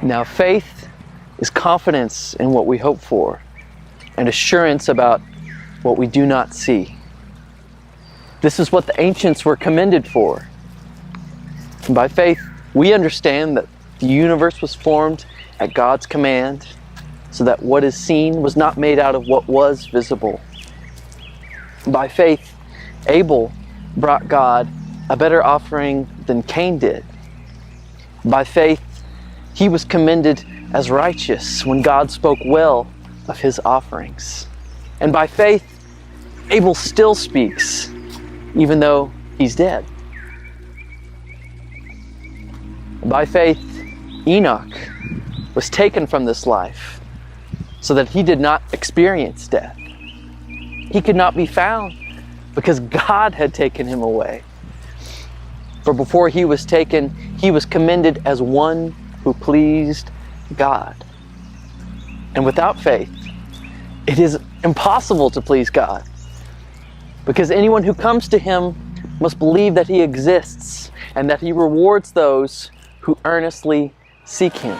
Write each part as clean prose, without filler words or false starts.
Now, faith is confidence in what we hope for and assurance about what we do not see. This is what the ancients were commended for. And by faith, we understand that the universe was formed at God's command, so that what is seen was not made out of what was visible. By faith, Abel brought God a better offering than Cain did. By faith, he was commended as righteous when God spoke well of his offerings. And by faith, Abel still speaks, even though he's dead. By faith, Enoch was taken from this life so that he did not experience death. He could not be found because God had taken him away. For before he was taken, he was commended as one who pleased God. And without faith, it is impossible to please God, because anyone who comes to him must believe that he exists and that he rewards those who earnestly seek him.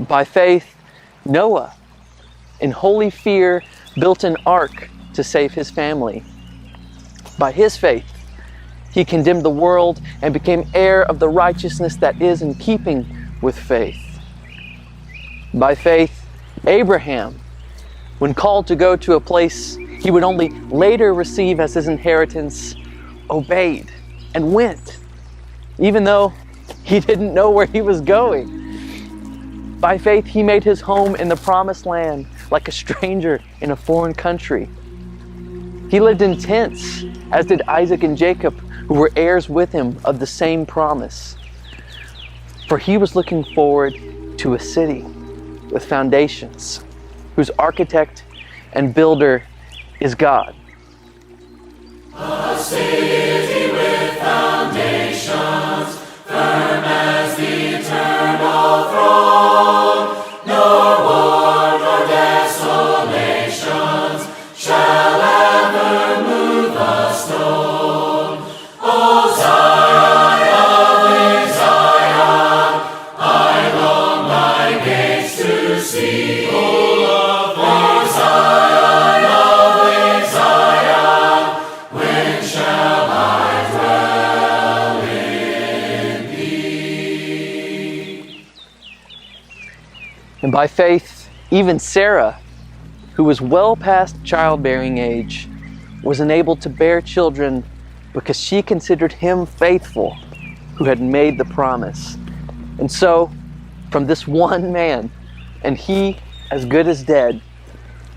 By faith, Noah, in holy fear, built an ark to save his family. By his faith, he condemned the world and became heir of the righteousness that is in keeping with faith. By faith, Abraham, when called to go to a place he would only later receive as his inheritance, obeyed and went, even though he didn't know where he was going. By faith, he made his home in the promised land like a stranger in a foreign country. He lived in tents, as did Isaac and Jacob, who were heirs with him of the same promise. For he was looking forward to a city with foundations, whose architect and builder is God. A city with foundations, firm as the eternal throne, nor war nor desolations shall ever move a stone. O Zion, lovely Zion, I long thy gates to see. O Zion, lovely Zion, when shall I dwell in thee? And by faith, even Sarah, who was well past childbearing age, was enabled to bear children because she considered him faithful who had made the promise. And so, from this one man, and he as good as dead,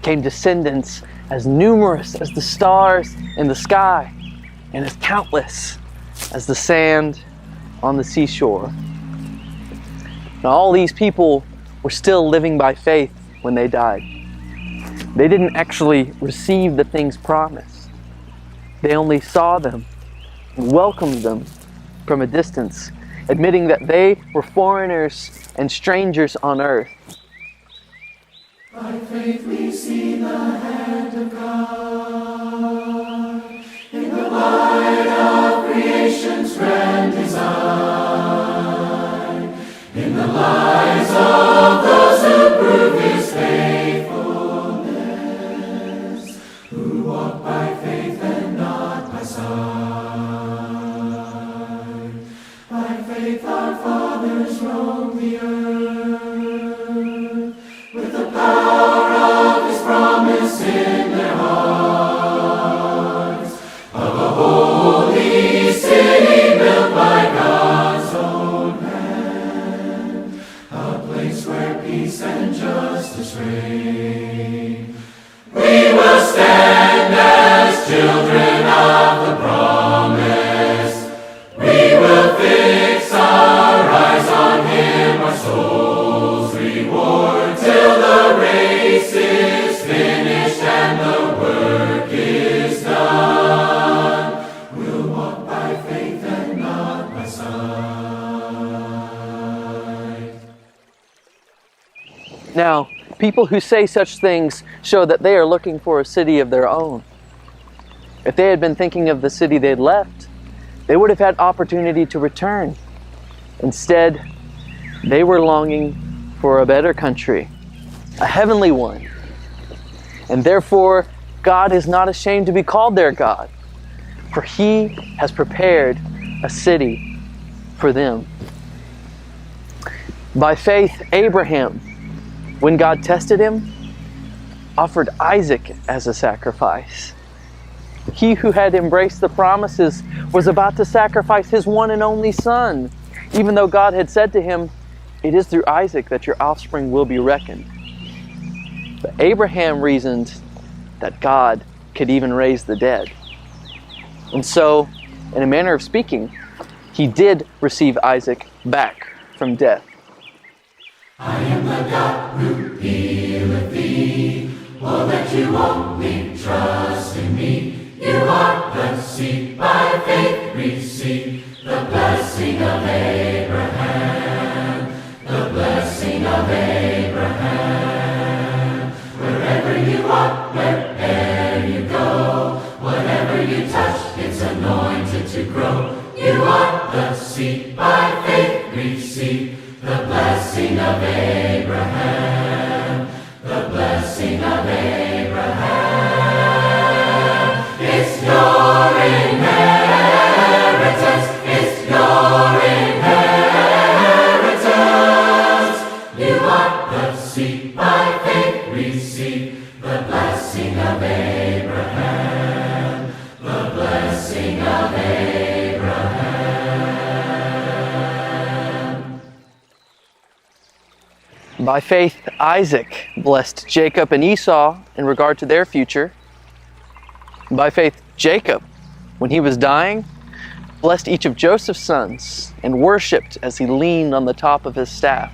came descendants as numerous as the stars in the sky and as countless as the sand on the seashore. Now, all these people were still living by faith when they died. They didn't actually receive the things promised. They only saw them and welcomed them from a distance, admitting that they were foreigners and strangers on earth. By faith we see the hand of God in the light of creation's grand design, in the lives of those who prove his faithfulness, who walk by faith and not by sight. By faith our fathers roamed the earth, Now, people who say such things show that they are looking for a city of their own. If they had been thinking of the city they'd left, they would have had opportunity to return. Instead, they were longing for a better country, a heavenly one. And therefore, God is not ashamed to be called their God, for He has prepared a city for them. By faith, Abraham, when God tested him, offered Isaac as a sacrifice. He who had embraced the promises was about to sacrifice his one and only son, even though God had said to him, "It is through Isaac that your offspring will be reckoned." But Abraham reasoned that God could even raise the dead. And so, in a manner of speaking, he did receive Isaac back from death. I am the God who healeth thee. Oh, that you only trust in me. You are the seed by faith receive. The blessing of Abraham. The blessing of Abraham. Wherever you are, wherever you go, whatever you touch, it's anointed to grow. You are the seed by faith receive. The blessing of Abraham, the blessing of Abraham. It's your inheritance, it's your inheritance. You are the seed by faith receive. The blessing of Abraham, the blessing of Abraham. By faith, Isaac blessed Jacob and Esau in regard to their future. By faith, Jacob, when he was dying, blessed each of Joseph's sons and worshipped as he leaned on the top of his staff.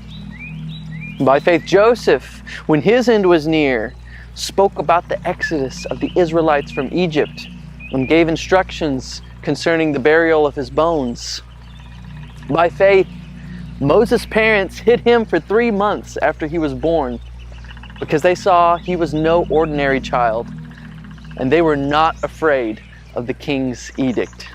By faith, Joseph, when his end was near, spoke about the exodus of the Israelites from Egypt and gave instructions concerning the burial of his bones. By faith, Moses' parents hid him for 3 months after he was born because they saw he was no ordinary child, and they were not afraid of the king's edict.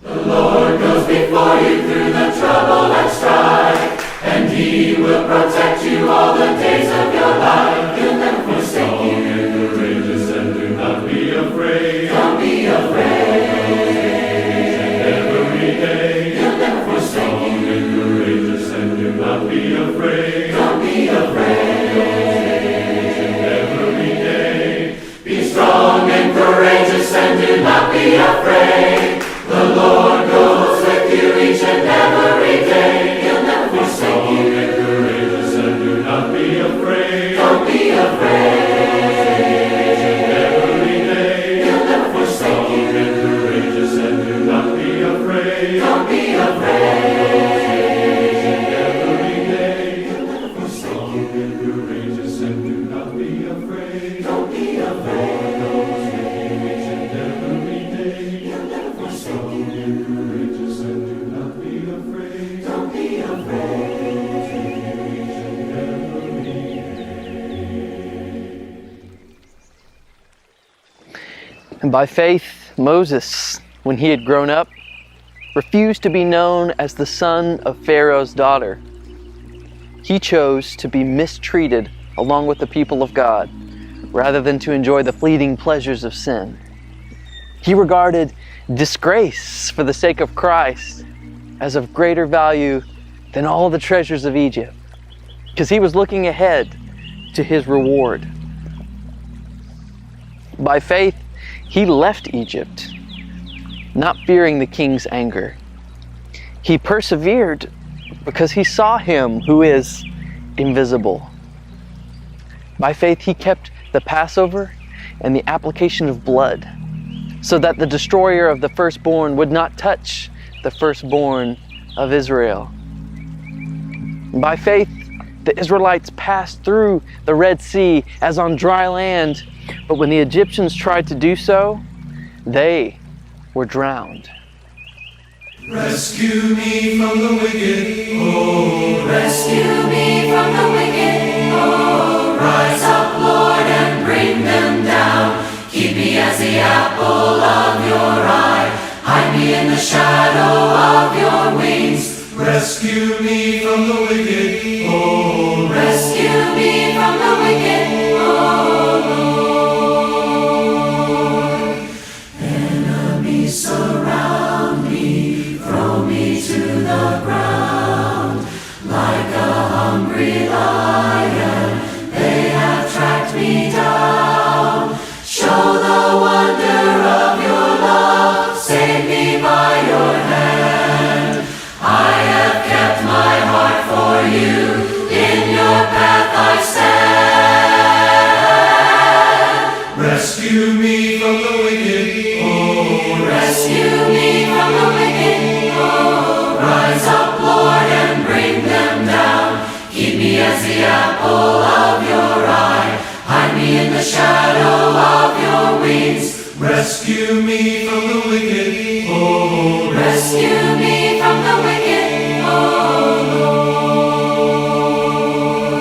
The Lord goes before you through the trouble and strife, and He will protect you all the days of your life. He'll never forsake you. Be courageous and do not be afraid. Don't be afraid. Every day. He'll never forsake you. Be courageous and do not be afraid. Don't be afraid. Every day. Be strong and courageous and do not be afraid. The Lord goes with you each and every day. He'll never forsake you. Be courageous and do not be afraid. Don't be afraid. Every day. He'll never forsake you. Be courageous and do not be afraid. Don't be afraid. Every day. He'll never forsake you. Be courageous and do not be afraid. Don't be afraid. And by faith, Moses, when he had grown up, refused to be known as the son of Pharaoh's daughter. He chose to be mistreated along with the people of God, rather than to enjoy the fleeting pleasures of sin. He regarded disgrace for the sake of Christ as of greater value than all the treasures of Egypt, because he was looking ahead to his reward. By faith, he left Egypt, not fearing the king's anger. He persevered because he saw him who is invisible. By faith, he kept the Passover and the application of blood, so that the destroyer of the firstborn would not touch the firstborn of Israel. By faith, the Israelites passed through the Red Sea as on dry land, but when the Egyptians tried to do so, they were drowned. Rescue me from the wicked, oh, rescue me from the wicked, as the apple of your eye. Hide me in the shadow of your wings. Rescue me from the wicked, O Lord. Rescue me from the wicked, O Lord. Enemies surround me, throw me to the ground. Like a hungry lion, they have tracked me down. Show the wonder of your love, save me by your hand. I have kept my heart for you, in your path I stand. Rescue me from the wicked, O Lord. Rescue me from the wicked, oh, rise up, Lord, and bring them down. Keep me as the apple of your eye. Hide me in the shadow of your wings. Rescue me from the wicked, O Lord. Rescue me from the wicked, O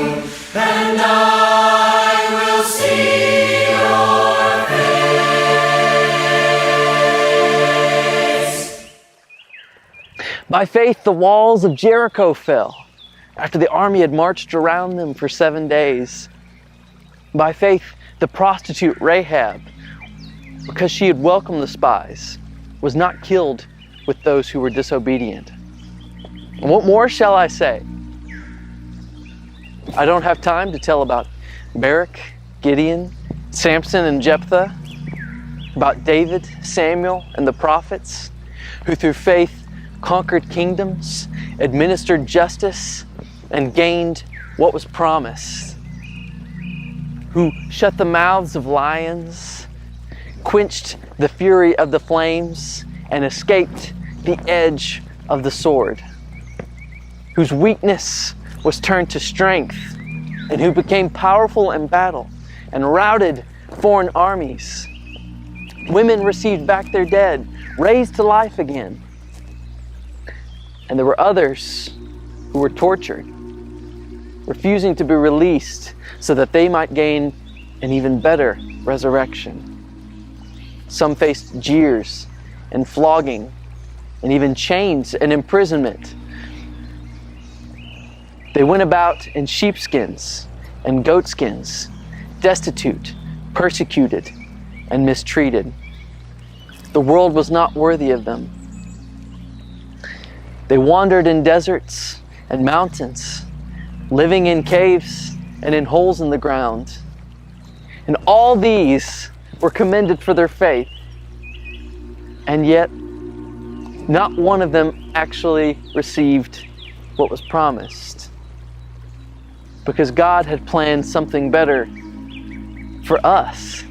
Lord. And I will see your face. By faith, the walls of Jericho fell after the army had marched around them for 7 days. By faith, the prostitute Rahab, because she had welcomed the spies, was not killed with those who were disobedient. And what more shall I say? I don't have time to tell about Barak, Gideon, Samson, and Jephthah, about David, Samuel, and the prophets, who through faith conquered kingdoms, administered justice, and gained what was promised, who shut the mouths of lions, quenched the fury of the flames, and escaped the edge of the sword, whose weakness was turned to strength, and who became powerful in battle and routed foreign armies. Women received back their dead, raised to life again. And there were others who were tortured, refusing to be released so that they might gain an even better resurrection. Some faced jeers and flogging and even chains and imprisonment. They went about in sheepskins and goatskins, destitute, persecuted, and mistreated. The world was not worthy of them. They wandered in deserts and mountains, living in caves and in holes in the ground. And all these were commended for their faith. And yet, not one of them actually received what was promised. Because God had planned something better for us,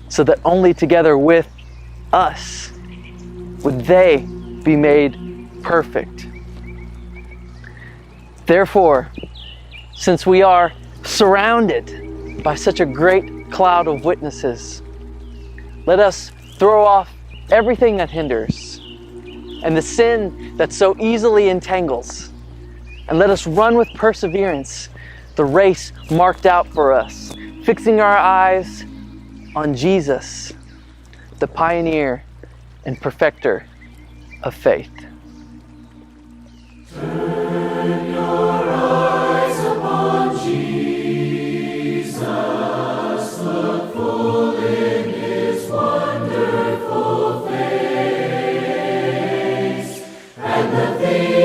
so that only together with us would they be made perfect. Therefore, since we are surrounded by such a great cloud of witnesses, let us throw off everything that hinders and the sin that so easily entangles, and let us run with perseverance the race marked out for us, fixing our eyes on Jesus, the pioneer and perfecter of faith. Turn your eyes upon Jesus, look full in His wonderful face, and the things